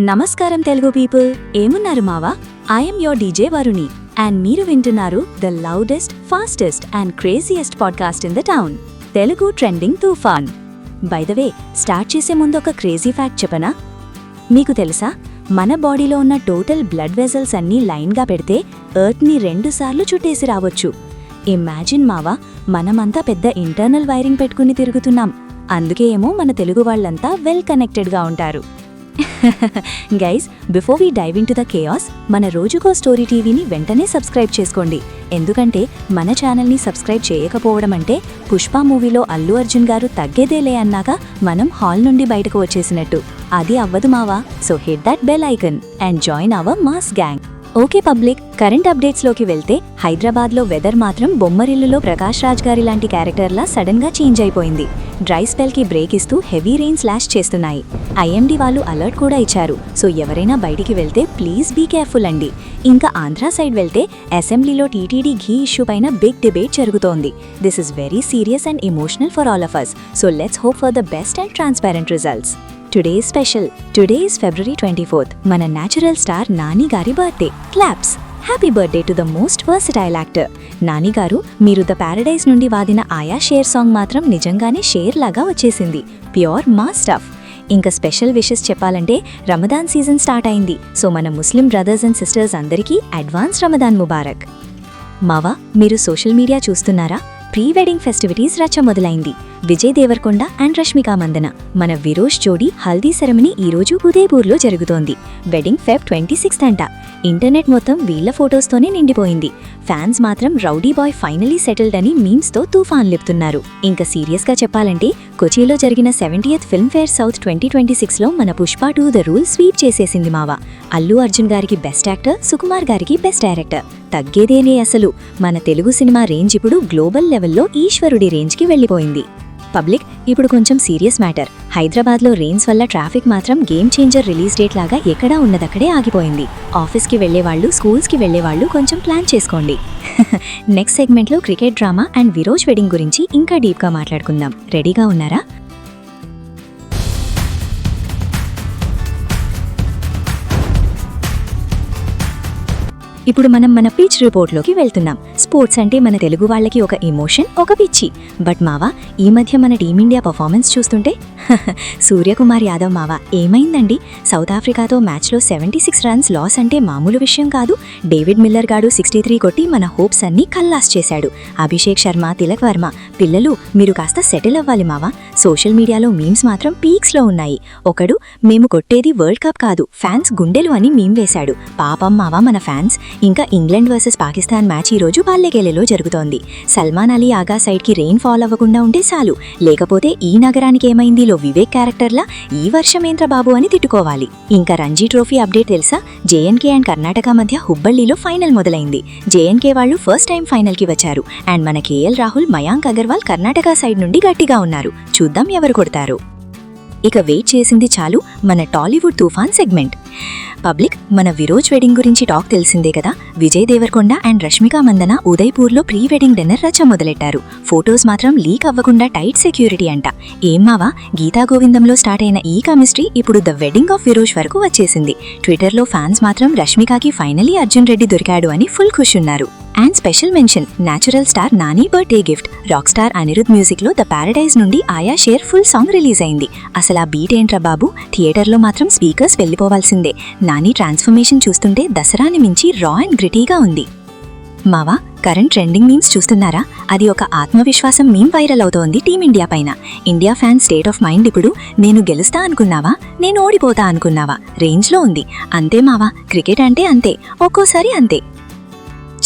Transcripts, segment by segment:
నమస్కారం తెలుగు పీపుల్, ఏమున్నారు మావా? I'm your DJ వరుణి and మీరు వింటున్నారు the loudest, fastest and craziest podcast in the town, Telugu trending తుఫాన్. బై ద వే, స్టార్ట్ చేసే ముందు ఒక క్రేజీ ఫ్యాక్ట్ చెప్పనా? మీకు తెలుసా, మన బాడీలో ఉన్న టోటల్ బ్లడ్ వెజల్స్ అన్నీ లైన్గా పెడితే ఎర్త్ని 2 సార్లు చుట్టేసి రావచ్చు. ఇమాజిన్ మావా, మనమంతా పెద్ద ఇంటర్నల్ వైరింగ్ పెట్టుకుని తిరుగుతున్నాం. అందుకే ఏమో మన తెలుగు వాళ్ళంతా వెల్ కనెక్టెడ్గా ఉంటారు. Guys, before we dive into the chaos, మన రోజుకో స్టోరీ టీవీని వెంటనే సబ్స్క్రైబ్ చేసుకోండి. ఎందుకంటే మన ఛానల్ని సబ్స్క్రైబ్ చేయకపోవడం అంటే పుష్ప మూవీలో అల్లు అర్జున్ గారు తగ్గేదేలే అన్నాక మనం హాల్ నుండి బయటకు వచ్చేసినట్టు. అది అవ్వదు మావా. So hit that bell icon and join our mass gang. Okay public, current అప్డేట్స్లోకి వెళ్తే హైదరాబాద్లో వెదర్ మాత్రం బొమ్మరిల్లులో ప్రకాష్ రాజ్ గారి లాంటి క్యారెక్టర్లా సడన్గా చేంజ్ అయిపోయింది. డ్రై స్పెల్కి బ్రేక్ ఇస్తూ హెవీ రెయిన్ స్లాష్ చేస్తున్నాయి. ఐఎండీ వాళ్ళు అలర్ట్ కూడా ఇచ్చారు. సో ఎవరైనా బయటికి వెళ్తే ప్లీజ్ బీ కేర్ఫుల్ అండి. ఇంకా ఆంధ్రా సైడ్ వెళ్తే అసెంబ్లీలో టీటీడీ ఘీ ఇష్యూ పైన బిగ్ డిబేట్ జరుగుతోంది. This is very serious and emotional for all of us. So let's hope for the best and transparent results. Today is special. Today is February 24th, మన natural star Nani గారి birthday. Claps! Happy birthday to the most versatile actor. Nani garu, మీరు the Paradise నుండి వాదిన ఆయా share song మాత్రం నిజంగానే share లాగా వచ్చేసింది. Pure mass stuff. ఇంకా స్పెషల్ విషెస్ చెప్పాలంటే రమదాన్ సీజన్ స్టార్ట్ అయింది. సో మన ముస్లిం బ్రదర్స్ అండ్ సిస్టర్స్ అందరికీ అడ్వాన్స్ రమదాన్ ముబారక్. మావా, మీరు సోషల్ మీడియా చూస్తున్నారా? ప్రీ వెడ్డింగ్ ఫెస్టివిటీస్ రచ్చ మొదలైంది. విజయ్ దేవరకొండ అండ్ రష్మిక మందన, మన విరోష్ జోడీ హల్దీ సెరమనీ ఈరోజు ఉదయపూర్లో జరుగుతోంది. వెడ్డింగ్ Feb 26th అంట. ఇంటర్నెట్ మొత్తం వీళ్ల ఫొటోస్తోనే నిండిపోయింది. ఫ్యాన్స్ మాత్రం రౌడీ బాయ్ ఫైనలీ సెటిల్డ్ అని మీమ్స్తో తుఫాన్ లేపుతున్నారు. ఇంకా సీరియస్గా చెప్పాలంటే కొచ్చిలో జరిగిన 70th ఫిల్మ్ఫేర్ సౌత్ 2026లో మన పుష్ప 2 ద రూల్ స్వీప్ చేసేసింది మావా. అల్లు అర్జున్ గారికి బెస్ట్ యాక్టర్, సుకుమార్ గారికి బెస్ట్ డైరెక్టర్. తగ్గేదేనే అసలు. మన తెలుగు సినిమా రేంజ్ ఇప్పుడు గ్లోబల్ లెవెల్లో ఈశ్వరుడి రేంజ్కి వెళ్ళిపోయింది. పబ్లిక్, ఇప్పుడు కొంచెం సీరియస్ మ్యాటర్. హైదరాబాద్లో రెయిన్స్ వల్ల ట్రాఫిక్ మాత్రం గేమ్ చేంజర్ రిలీజ్ డేట్ లాగా ఎక్కడా ఉన్నదక్కడే ఆగిపోయింది. ఆఫీస్కి వెళ్లేవాళ్ళు, స్కూల్స్కి వెళ్లేవాళ్ళు కొంచెం ప్లాన్ చేసుకోండి. నెక్స్ట్ సెగ్మెంట్లో క్రికెట్ డ్రామా అండ్ విరోజ్ వెడ్డింగ్ గురించి ఇంకా డీప్గా మాట్లాడుకుందాం. రెడీగా ఉన్నారా? ఇప్పుడు మనం మన పిచ్ రిపోర్ట్లోకి వెళ్తున్నాం. స్పోర్ట్స్ అంటే మన తెలుగు వాళ్ళకి ఒక ఎమోషన్, ఒక పిచ్చి. బట్ మావా, ఈ మధ్య మన టీమిండియా పర్ఫార్మెన్స్ చూస్తుంటే సూర్యకుమార్ యాదవ్ మావా ఏమైందండి? సౌత్ ఆఫ్రికాతో మ్యాచ్లో 76 రన్స్ లాస్ అంటే మామూలు విషయం కాదు. డేవిడ్ మిల్లర్ గాడు 63 కొట్టి మన హోప్స్ అన్నీ కల్లాస్ చేశాడు. అభిషేక్ శర్మ, తిలక్ వర్మ, పిల్లలు మీరు కాస్త సెటిల్ అవ్వాలి మావా. సోషల్ మీడియాలో మీమ్స్ మాత్రం పీక్స్లో ఉన్నాయి. ఒకడు, మేము కొట్టేది వరల్డ్ కప్ కాదు, ఫ్యాన్స్ గుండెలు అని మీమ్ వేశాడు. పాపం మావా మన ఫ్యాన్స్. ఇంకా ఇంగ్లాండ్ వర్సెస్ పాకిస్తాన్ మ్యాచ్ ఈరోజు బాల్యకేలేలో జరుగుతోంది. సల్మాన్ అలీ ఆగా సైడ్కి రెయిన్ ఫాల్ అవ్వకుండా ఉంటే చాలు. లేకపోతే ఈ నగరానికి ఏమైందిలో వివేక్ క్యారెక్టర్లా ఈ వర్షమేంద్ర బాబు అని తిట్టుకోవాలి. ఇంకా రంజీ ట్రోఫీ అప్డేట్ తెలుసా? జేఎన్కే అండ్ కర్ణాటక మధ్య హుబ్బళ్ళిలో ఫైనల్ మొదలైంది. జేఎన్కే వాళ్ళు ఫస్ట్ టైం ఫైనల్కి వచ్చారు. అండ్ మన కేఎల్ రాహుల్, మయాంక్ అగర్వాల్ కర్ణాటక సైడ్ నుండి గట్టిగా ఉన్నారు. చూద్దాం ఎవరు కొడతారు. ఇక వెయిట్ చేసింది చాలు, మన టాలీవుడ్ తుఫాన్ సెగ్మెంట్. పబ్లిక్, మన విరోజ్ వెడ్డింగ్ గురించి టాక్ తెలిసిందే కదా. విజయ్ దేవరకొండ అండ్ రష్మిక మందన ఉదయపూర్లో ప్రీ వెడ్డింగ్ డిన్నర్ రచ్చ మొదలెట్టారు. ఫొటోస్ మాత్రం లీక్ అవ్వకుండా టైట్ సెక్యూరిటీ అంట. ఏం మావా, గీతా గోవిందంలో స్టార్ట్ అయిన ఈ కెమిస్ట్రీ ఇప్పుడు ద వెడ్డింగ్ ఆఫ్ విరోజ్ వరకు వచ్చేసింది. ట్విట్టర్లో ఫ్యాన్స్ మాత్రం రష్మికకి ఫైనలీ అర్జున్ రెడ్డి దొరికాడు అని ఫుల్ ఖుష్ ఉన్నారు. And special mention, natural star Nani birthday gift. Rock star Anirudh మ్యూజిక్లో ద ప్యారడైజ్ నుండి ఆయా షేర్ ఫుల్ సాంగ్ రిలీజ్ అయింది. అసలు ఆ బీట్ ఏంట్రా బాబు, థియేటర్లో మాత్రం స్పీకర్స్ వెళ్ళిపోవాల్సిందే. నాని ట్రాన్స్ఫర్మేషన్ చూస్తుంటే దసరాని మించి రా అండ్ గ్రిటీగా ఉంది. మావా, కరెంట్ ట్రెండింగ్ మీమ్స్ చూస్తున్నారా? అది ఒక ఆత్మవిశ్వాసం మీమ్ వైరల్ అవుతోంది టీమిండియా పైన. India fan state of mind ఇప్పుడు నేను గెలుస్తా అనుకున్నావా, నేను ఓడిపోతా అనుకున్నావా రేంజ్లో ఉంది. అంతే మావా, క్రికెట్ అంటే అంతే, ఒక్కోసారి అంతే.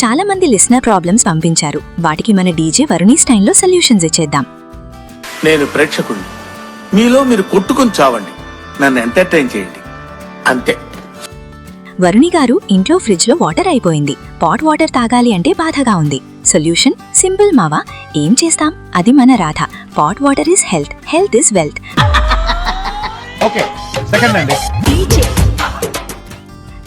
చాలా మంది లిస్నర్ ప్రాబ్లమ్స్ పంపించారు. వాటికి మన డీజే వరుణి స్టైల్లో సొల్యూషన్స్ ఇచ్చేద్దాం. నేను ప్రేక్షకుడిని, మీలో మీరు కొట్టుకుని చావండి, నన్ను ఎంటర్టైన్ చేయండి, అంతే. వరుణి గారు, ఇంట్లో ఫ్రిడ్జ్లో వాటర్ అయిపోయింది. పాట్ వాటర్ తాగాలి అంటే బాధగా ఉంది. సొల్యూషన్ సింపుల్ మావా. ఏం చేస్తాం, అది మన Radha. Pot water is health, health is wealth. Okay, second అండి.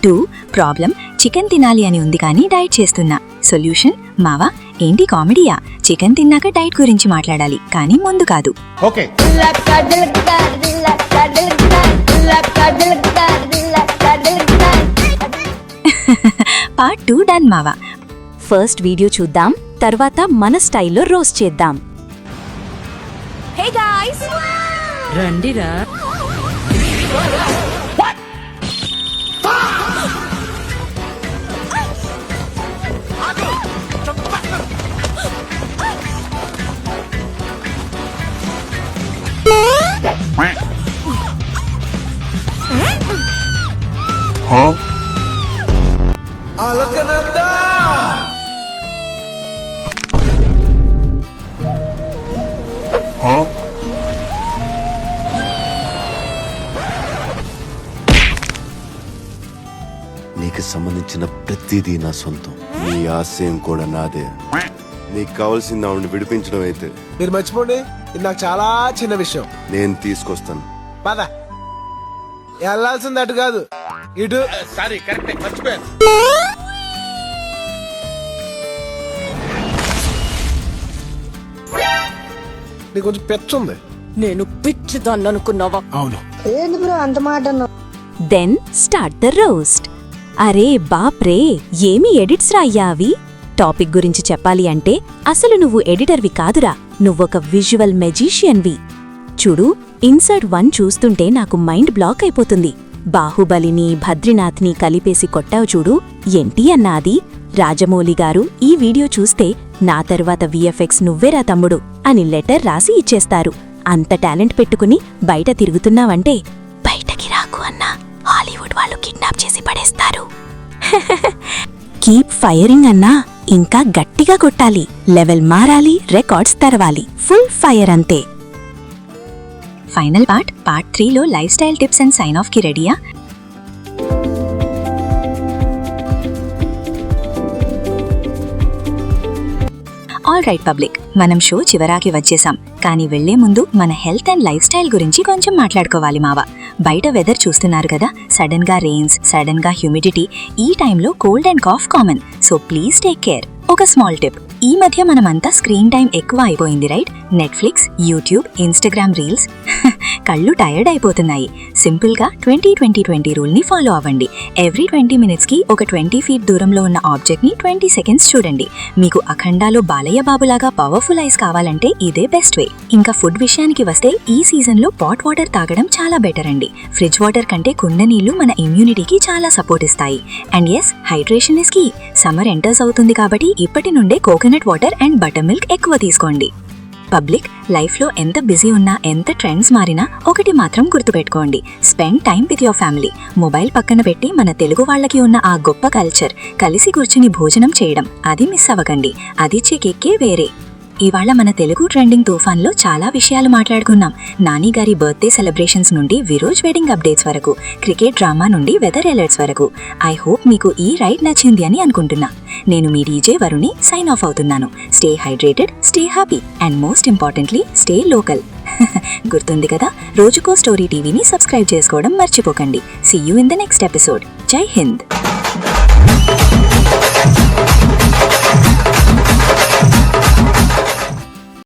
2 ప్రాబ్లం, చికెన్ తినాలి అని ఉంది కానీ డైట్ చేస్తున్నా. సొల్యూషన్ మావా, ఏంటి కామెడీయా? చికెన్ తిన్నాక డైట్ గురించి మాట్లాడాలి, కానీ ముందు కాదు. ఓకే. పార్ట్ 2 డన్ మావా. ఫస్ట్ వీడియో చూద్దాం, తర్వాత మన స్టైల్లో రోస్ట్ చేద్దాం. హే గాయ్స్, రండిరా. నీకు సంబంధించిన ప్రతిదీ నా సొంతం. నీ ఆశయం కూడా నాదే. నీకు కావాల్సింది ఆవిడని విడిపించడం అయితే మీరు మర్చిపోండి, ఇది నాకు చాలా చిన్న విషయం. నేను తీసుకొస్తాను. పద, వెళ్ళాల్సింది అటు కాదు ఇటు. సారీ, కరెక్ట్, మర్చిపోయాను. నీకు కొంచెం పెచ్చుంది. నేను పిచ్చిదాన్ని అనుకున్నావా? అవును. ఏంది బ్రో అంత మాట అన్నావు? Then start the roast. అరే బాప్రే, ఏమి ఎడిట్స్ రా అయ్యా అవి? టాపిక్ గురించి చెప్పాలి అంటే అసలు నువ్వు ఎడిటర్వి కాదురా, నువ్వొక విజువల్ మెజీషియన్వి. చూడు, ఇన్సర్ట్ 1 చూస్తుంటే నాకు మైండ్ బ్లాక్ అయిపోతుంది. బాహుబలిని భద్రీనాథ్ని కలిపేసి కొట్టావు చూడు, ఏంటి అన్నా అది? రాజమౌళి గారు ఈ వీడియో చూస్తే నా తర్వాత విఎఫ్ఎక్స్ నువ్వేరా తమ్ముడు అని లెటర్ రాసి ఇచ్చేస్తారు. అంత టాలెంట్ పెట్టుకుని బయట తిరుగుతున్నావంటే బయటకి రాకు అన్నా, హాలీవుడ్ వాళ్ళు కిడ్నాప్ చేసి పడేస్తారు. కీప్ ఫైరింగ్ అన్నా, ఇంకా గట్టిగా కొట్టాలి, లెవెల్ మారాలి, రికార్డ్స్ తెరవాలి, ఫుల్ ఫైర్ అంతే. ఫైనల్ పార్ట్ 3లో life style tips and sign off కి రెడీయా? ఆల్ రైట్ పబ్లిక్, మనం షో చివరాకి వచ్చేసాం. కానీ వెళ్లే ముందు మన హెల్త్ అండ్ లైఫ్ స్టైల్ గురించి కొంచెం మాట్లాడుకోవాలి మావా. బయట వెదర్ చూస్తున్నారు కదా, సడన్ గా రెయిన్స్, సడన్ గా హ్యూమిడిటీ. ఈ టైంలో cold and cough common, so please take care. ఒక స్మాల్ టిప్, ఈ మధ్య మనమంతా స్క్రీన్ టైం ఎక్కువ అయిపోయింది right? Netflix, YouTube, Instagram reels. కళ్ళు టైర్డ్ అయిపోతున్నాయి. సింపుల్ గా 20-20-20 రూల్ ని ఫాలో అవ్వండి. ఎవ్రీ 20 మినిట్స్ కి ఒక 20 ఫీట్ దూరంలో ఉన్న ఆబ్జెక్ట్ ని 20 సెకండ్స్ చూడండి. మీకు అఖండాలో బాలయ్య బాబులాగా పవర్ఫుల్ ఐస్ కావాలంటే ఇదే బెస్ట్ వే. ఇంకా ఫుడ్ విషయానికి వస్తే ఈ సీజన్ లో పాట్ వాటర్ తాగడం చాలా బెటర్ అండి. ఫ్రిడ్జ్ వాటర్ కంటే కుండ నీళ్లు మన ఇమ్యూనిటీకి చాలా సపోర్ట్ ఇస్తాయి. And yes, hydration is key. Summer enters అవుతుంది కాబట్టి ఇప్పటి నుండే coconut water and buttermilk ఎక్కువ తీసుకోండి. పబ్లిక్, లైఫ్లో ఎంత బిజీ ఉన్నా, ఎంత ట్రెండ్స్ మారినా ఒకటి మాత్రం గుర్తుపెట్టుకోండి, spend time with your family. Mobile పక్కన పెట్టి మన తెలుగు వాళ్ళకి ఉన్న ఆ గొప్ప కల్చర్, కలిసి కూర్చుని భోజనం చేయడం, అది మిస్ అవ్వకండి. అదిచ్చే కిక్కే వేరే. ఇవాళ మన తెలుగు ట్రెండింగ్ తుఫాన్లో చాలా విషయాలు మాట్లాడుకున్నాం. నాని గారి బర్త్డే సెలబ్రేషన్స్ నుండి విరోజ్ వెడ్డింగ్ అప్డేట్స్ వరకు, క్రికెట్ డ్రామా నుండి వెదర్ అలర్ట్స్ వరకు. ఐ హోప్ మీకు ఈ రైడ్ నచ్చింది అని అనుకుంటున్నా. నేను మీ డీజే వరుణి సైన్ ఆఫ్ అవుతున్నాను. Stay hydrated, stay happy and most importantly stay local. గుర్తుంది కదా, రోజుకో స్టోరీ టీవీని సబ్స్క్రైబ్ చేసుకోవడం మర్చిపోకండి. See you in the next episode. జై హింద్.